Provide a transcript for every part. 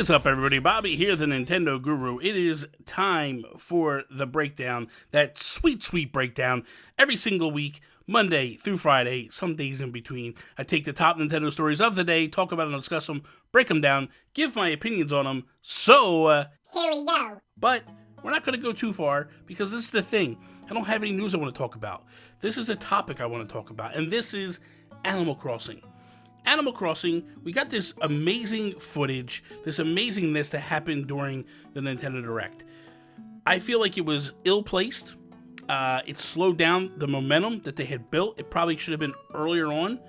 is up, everybody? Bobby here, the Nintendo Guru. It is time for the breakdown, that sweet, sweet breakdown, every single week, Monday through Friday, some days in between. I take the top Nintendo stories of the day, talk about them, discuss them, break them down, give my opinions on them. So, here we go. But we're not going to go too far, because this is the thing. I don't have any news I want to talk about. This is a topic I want to talk about, and this is Animal Crossing. Animal Crossing, we got this amazing footage, this amazingness that happened during the Nintendo Direct. I feel like it was ill-placed. It slowed down the momentum that they had built. It probably should have been earlier on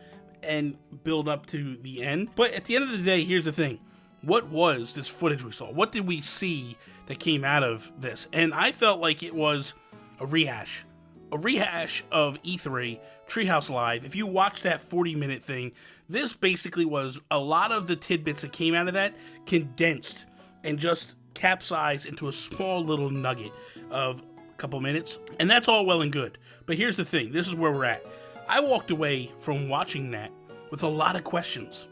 and build up to the end. But at the end of the day, here's the thing. What was this footage we saw? What did we see that came out of this? And I felt like it was a rehash of E3, Treehouse Live. If you watch that 40-minute thing, this basically was a lot of the tidbits that came out of that condensed and just capsized into a small little nugget of a couple minutes. And that's all well and good. But here's the thing. This is where we're at. I walked away from watching that with a lot of questions.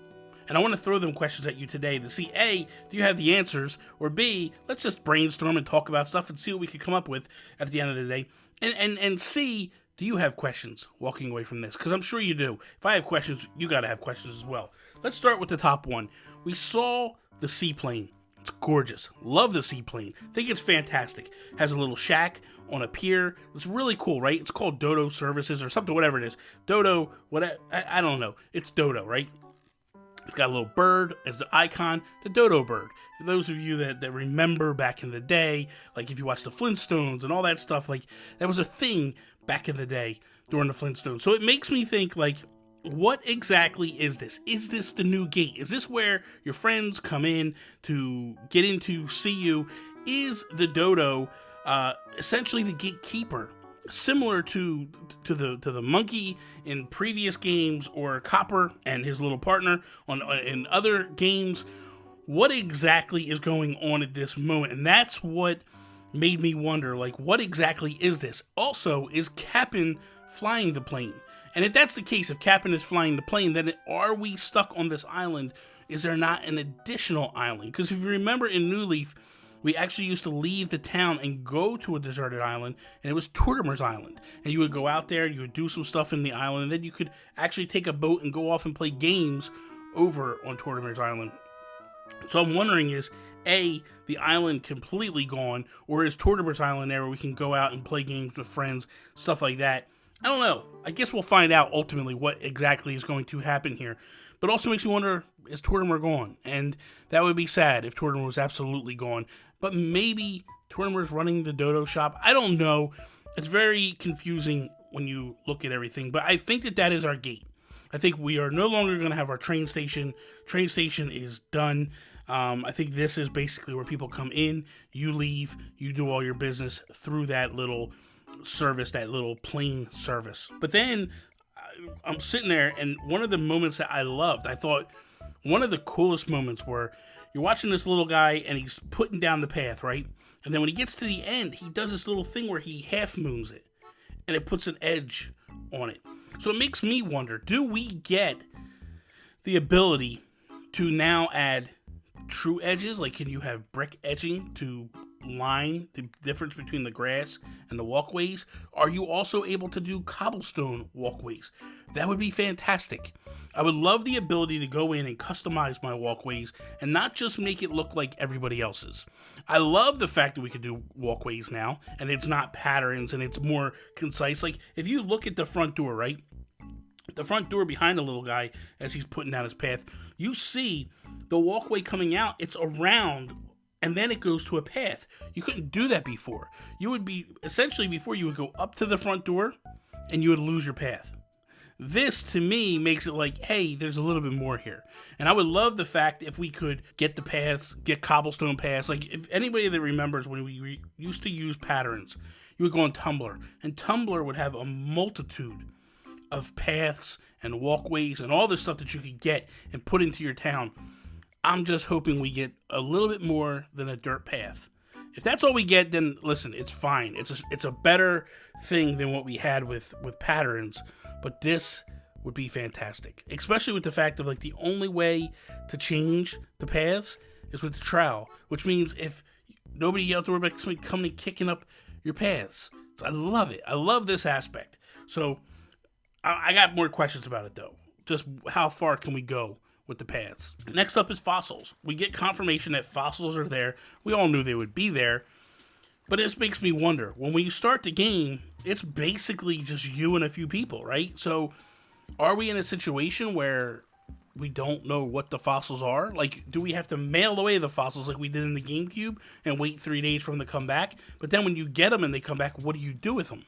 And I want to throw them questions at you today to see, A, do you have the answers? Or B, let's just brainstorm and talk about stuff and see what we can come up with at the end of the day. And C, do you have questions walking away from this? Because I'm sure you do. If I have questions, you got to have questions as well. Let's start with the top one. We saw the seaplane. It's gorgeous. Love the seaplane. Think it's fantastic. Has a little shack on a pier. It's really cool, right? It's called Dodo Services or something, whatever it is. Dodo, whatever. I don't know. It's Dodo, right? It's got a little bird as the icon, the dodo bird. For those of you that remember back in the day, like if you watch the Flintstones and all that stuff, like that was a thing back in the day during the Flintstones. So it makes me think, like, what exactly is this? Is this the new gate? Is this where your friends come in to get in to see you? Is the dodo essentially the gatekeeper? Similar to the monkey in previous games, or Copper and his little partner in other games. What exactly is going on at this moment? And that's what made me wonder, like, what exactly is this? Also, is Kapp'n flying the plane? And if that's the case, if Kapp'n is flying the plane, then are we stuck on this island? Is there not an additional island? Because if you remember in New Leaf, we actually used to leave the town and go to a deserted island, and it was Tortimer's Island. And you would go out there, you would do some stuff in the island, and then you could actually take a boat and go off and play games over on Tortimer's Island. So I'm wondering, is A, the island completely gone, or is Tortimer's Island there where we can go out and play games with friends, stuff like that? I don't know. I guess we'll find out ultimately what exactly is going to happen here. But also makes me wonder, is Tortimer gone? And that would be sad if Tortimer was absolutely gone. But maybe Tortimer's running the dodo shop. I don't know. It's very confusing when you look at everything. But I think that is our gate. I think we are no longer going to have our train station. Train station is done. I think this is basically where people come in, you leave, you do all your business through that little service, that little plane service. But then I'm sitting there, and one of the moments that I loved, I thought one of the coolest moments were, you're watching this little guy and he's putting down the path, right? And then when he gets to the end, he does this little thing where he half moons it and it puts an edge on it. So it makes me wonder, do we get the ability to now add true edges? Like, can you have brick edging to line the difference between the grass and the walkways? Are you also able to do cobblestone walkways? That would be fantastic. I would love the ability to go in and customize my walkways and not just make it look like everybody else's. I love the fact that we could do walkways now, and it's not patterns and it's more concise. Like, if you look at the front door, right? The front door behind the little guy as he's putting down his path, you see the walkway coming out, it's around, and then it goes to a path. You couldn't do that before. You would be, essentially before, you would go up to the front door and you would lose your path. This, to me, makes it like, hey, there's a little bit more here. And I would love the fact if we could get the paths, get cobblestone paths. Like, if anybody that remembers when we used to use patterns, you would go on Tumblr, and Tumblr would have a multitude of paths and walkways and all this stuff that you could get and put into your town. I'm just hoping we get a little bit more than a dirt path. If that's all we get, then listen, it's fine. It's a better thing than what we had with patterns, but this would be fantastic, especially with the fact of, like, the only way to change the paths is with the trowel, which means if nobody else to worry about somebody coming and kicking up your paths. So I love it. I love this aspect. So I got more questions about it though. Just how far can we go with the paths? Next up is fossils. We get confirmation that fossils are there. We all knew they would be there. But this makes me wonder, when you start the game, it's basically just you and a few people, right? So are we in a situation where we don't know what the fossils are? Like, do we have to mail away the fossils like we did in the GameCube and wait 3 days for them to come back? But then when you get them and they come back, what do you do with them?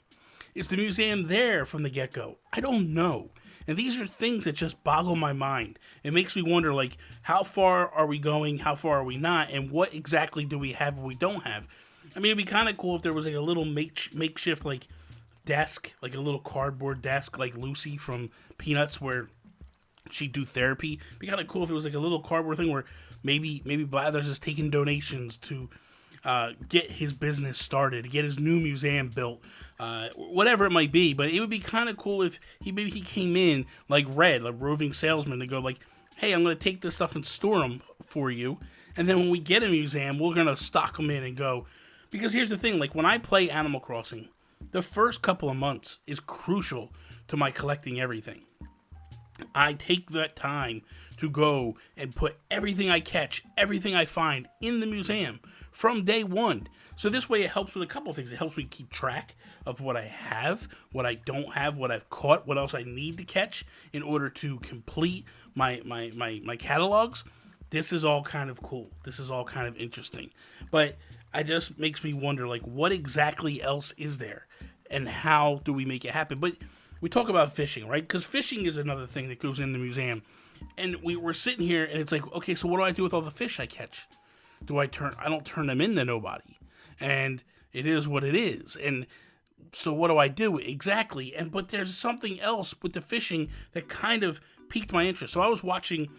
Is the museum there from the get-go? I don't know. And these are things that just boggle my mind. It makes me wonder, like, how far are we going? How far are we not? And what exactly do we have or we don't have? I mean, it'd be kind of cool if there was like a little makeshift like desk, like a little cardboard desk, like Lucy from Peanuts, where she'd do therapy. It'd be kind of cool if it was like a little cardboard thing where maybe Blathers is taking donations to get his business started, get his new museum built, whatever it might be. But it would be kind of cool if he came in like Red, like roving salesman, to go like, hey, I'm going to take this stuff and store them for you. And then when we get a museum, we're going to stock them in and go. Because here's the thing, like when I play Animal Crossing, the first couple of months is crucial to my collecting everything. I take that time to go and put everything I catch, everything I find in the museum from day one. So this way it helps with a couple of things. It helps me keep track of what I have, what I don't have, what I've caught, what else I need to catch in order to complete my catalogs. This is all kind of cool. This is all kind of interesting. But it just makes me wonder, like, what exactly else is there? And how do we make it happen? But we talk about fishing, right? Because fishing is another thing that goes in the museum. And we're sitting here, and it's like, okay, so what do I do with all the fish I catch? I don't turn them into nobody. And it is what it is. And so what do I do? Exactly. But there's something else with the fishing that kind of piqued my interest. So I was watching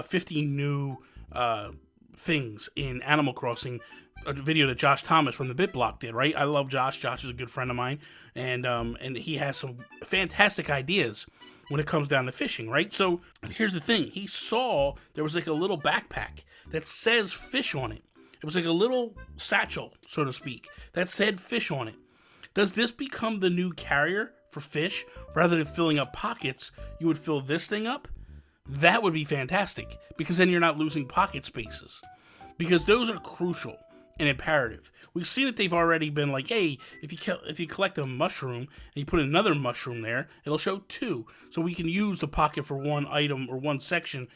50 new things in Animal Crossing, a video that Josh Thomas from the BitBlock did, right? I love Josh. Josh is a good friend of mine, and he has some fantastic ideas when it comes down to fishing, right? So here's the thing. He saw there was like a little backpack that says fish on it. It was like a little satchel, so to speak, that said fish on it. Does this become the new carrier for fish? Rather than filling up pockets, you would fill this thing up? That would be fantastic, because then you're not losing pocket spaces. Because those are crucial and imperative. We've seen that they've already been like, hey, if you collect a mushroom and you put another mushroom there, it'll show 2. So we can use the pocket for one item or one section,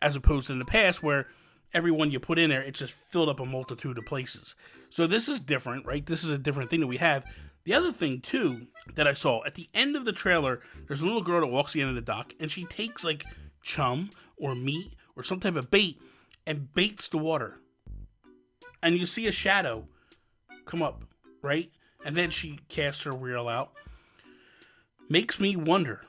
as opposed to in the past where every one you put in there, it just filled up a multitude of places. So this is different, right? This is a different thing that we have. The other thing, too, that I saw, at the end of the trailer, there's a little girl that walks to the end of the dock, and she takes, like, chum or meat or some type of bait and baits the water. And you see a shadow come up, right? And then she casts her reel out. Makes me wonder,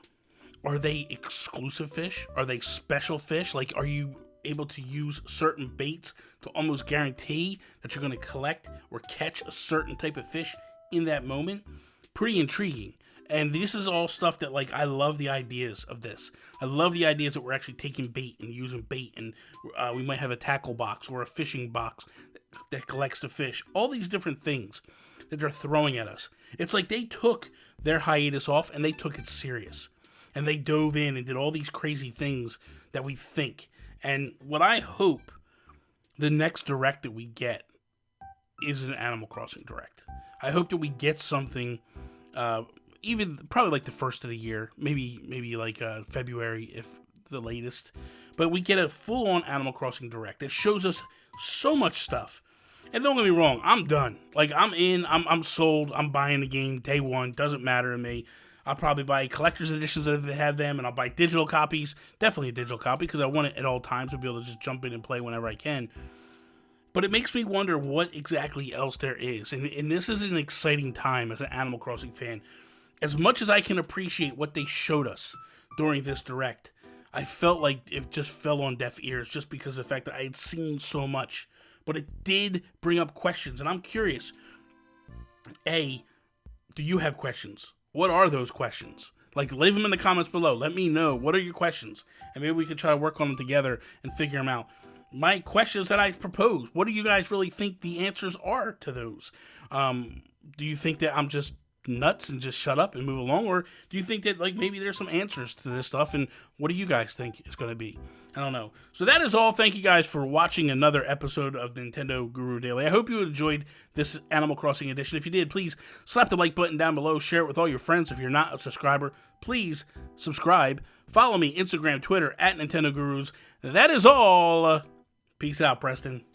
are they exclusive fish? Are they special fish? Like, are you able to use certain baits to almost guarantee that you're going to collect or catch a certain type of fish in that moment? Pretty intriguing. And this is all stuff that, like, I love the ideas of this. I love the ideas that we're actually taking bait and using bait, and we might have a tackle box or a fishing box that collects the fish. All these different things that they're throwing at us. It's like they took their hiatus off and they took it serious. And they dove in and did all these crazy things that we think. And what I hope the next Direct that we get is an Animal Crossing Direct. I hope that we get something, even probably like the first of the year, maybe like February if the latest. But we get a full-on Animal Crossing Direct that shows us so much stuff. And don't get me wrong, I'm done. Like, I'm in, I'm sold, I'm buying the game day one, doesn't matter to me. I'll probably buy collector's editions if they have them, and I'll buy digital copies. Definitely a digital copy, because I want it at all times to be able to just jump in and play whenever I can. But it makes me wonder what exactly else there is. And this is an exciting time as an Animal Crossing fan. As much as I can appreciate what they showed us during this Direct, I felt like it just fell on deaf ears just because of the fact that I had seen so much. But it did bring up questions, and I'm curious. A, do you have questions? What are those questions? Like, leave them in the comments below. Let me know. What are your questions? And maybe we could try to work on them together and figure them out. my questions that I propose. What do you guys really think the answers are to those? Do you think that I'm just nuts and just shut up and move along, or do you think that like maybe there's some answers to this stuff, and what do you guys think it's going to be? I don't know. So that is all. Thank you guys for watching another episode of Nintendo Guru Daily. I hope you enjoyed this Animal Crossing edition. If you did, please slap the like button down below, share it with all your friends. If you're not a subscriber, please subscribe. Follow me Instagram, Twitter at Nintendo Gurus. That is all. Peace out, Preston.